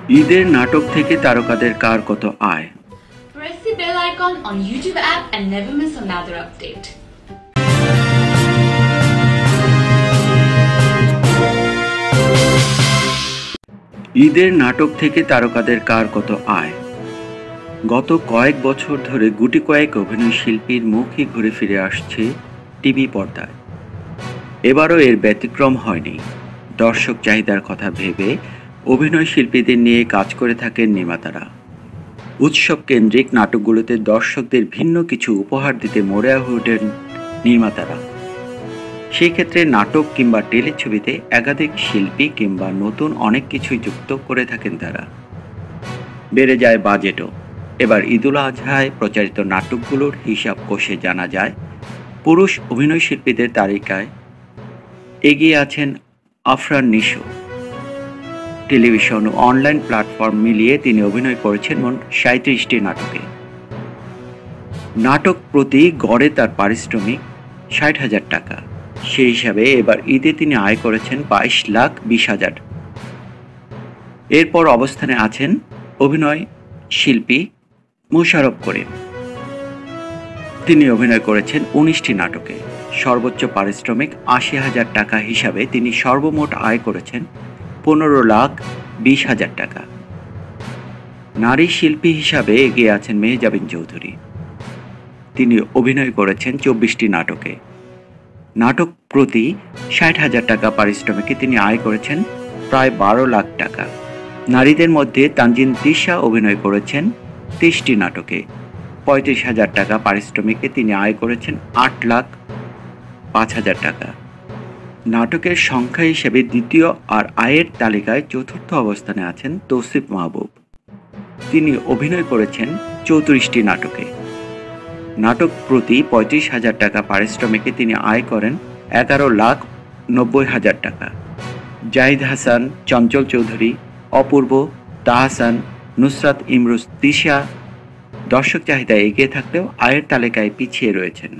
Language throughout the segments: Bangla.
ঈদের নাটক থেকে তারকাদের কার কত আয়? Press the bell icon on YouTube app and never miss another update. ঈদের নাটক থেকে তারকাদের কার কত আয়? গত কয়েক বছর ধরে গুটি কয়েক অভিনয় শিল্পীর মুখই ঘুরে ফিরে আসছে টিভি পর্দায়। এবারও এর ব্যতিক্রম হয়নি। দর্শক চাহিদার কথা ভেবে অভিনয় শিল্পীদের নিয়ে কাজ করে থাকেন নির্মাতারা। উৎসব কেন্দ্রিক নাটকগুলোতে দর্শকদের ভিন্ন কিছু উপহার দিতে মরিয়া হয়ে ওঠেন নির্মাতারা। সেই ক্ষেত্রে নাটক কিংবা টেলিছবিতে একাধিক শিল্পী কিংবা নতুন অনেক কিছুই যুক্ত করে থাকেন তারা। বেড়ে যায় বাজেটও। এবার ঈদুল আজহায় প্রচারিত নাটকগুলোর হিসাব কষে জানা যায়, পুরুষ অভিনয় শিল্পীদের তালিকায় এগিয়ে আছেন আফরান নিশো। টেলিভিশন ও অনলাইন প্ল্যাটফর্ম মিলিয়ে তিনি অভিনয় করেছেন মোট ৩৭টি নাটকে। নাটক প্রতি গড়ে তার পারিশ্রমিক ৬০,০০০ টাকা। সেই হিসাবে এবার ঈদে তিনি আয় করেছেন ২২,২০,০০০। এরপর অবস্থানে আছেন অভিনয় শিল্পী মোশাররফ করিম। তিনি অভিনয় করেছেন ১৯টি নাটকে। সর্বোচ্চ পারিশ্রমিক ৮০,০০০ টাকা হিসাবে তিনি সর্বমোট আয় করেছেন ১৫,২০,০০০ টাকা। নারী শিল্পী হিসাবে এগিয়ে আছেন মেহজাবিন চৌধুরী। তিনি অভিনয় করেছেন ২৪টি নাটকে। নাটক প্রতি ৬০,০০০ টাকা পারিশ্রমিকে তিনি আয় করেছেন প্রায় ১২ লাখ টাকা। নারীদের মধ্যে তানজিন তিশা অভিনয় করেছেন ৩০টি নাটকে। ৩৫,০০০ টাকা পারিশ্রমিকে তিনি আয় করেছেন ৮,৫০,০০০ টাকা। নাটকের সংখ্যা হিসেবে দ্বিতীয় আর আয়ের তালিকায় চতুর্থ অবস্থানে আছেন তৌসিফ মাহবুব। তিনি অভিনয় করেছেন ৩৪টি নাটকে। নাটক প্রতি ৩৫,০০০ টাকা পারিশ্রমিকে তিনি আয় করেন ১১,৯০,০০০ টাকা। জাহিদ হাসান, চঞ্চল চৌধুরী, অপূর্ব, তাহসান, নুসরাত ইমরোজ তিশা দর্শক চাহিদায় এগিয়ে থাকলেও আয়ের তালিকায় পিছিয়ে রয়েছেন।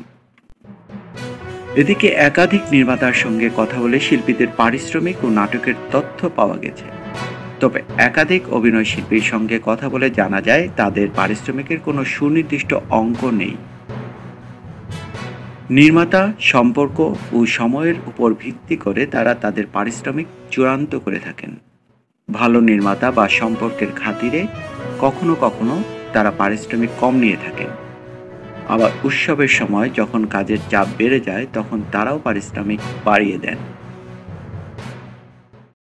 এদিকে একাধিক নির্মাতার সঙ্গে কথা বলে শিল্পীদের পারিশ্রমিক ও নাটকের তথ্য পাওয়া গেছে। তবে একাধিক অভিনয় শিল্পীর সঙ্গে কথা বলে জানা যায় তাদের পারিশ্রমিকের কোনো সুনির্দিষ্ট অঙ্ক নেই। নির্মাতা, সম্পর্ক ও সময়ের উপর ভিত্তি করে তারা তাদের পারিশ্রমিক চূড়ান্ত করে থাকেন। ভালো নির্মাতা বা সম্পর্কের খাতিরে কখনো কখনো তারা পারিশ্রমিক কম নিয়ে থাকেন। আবার উৎসবের সময় যখন কাজের চাপ বেড়ে যায় তখন তারাও পারিশ্রমিক বাড়িয়ে দেন।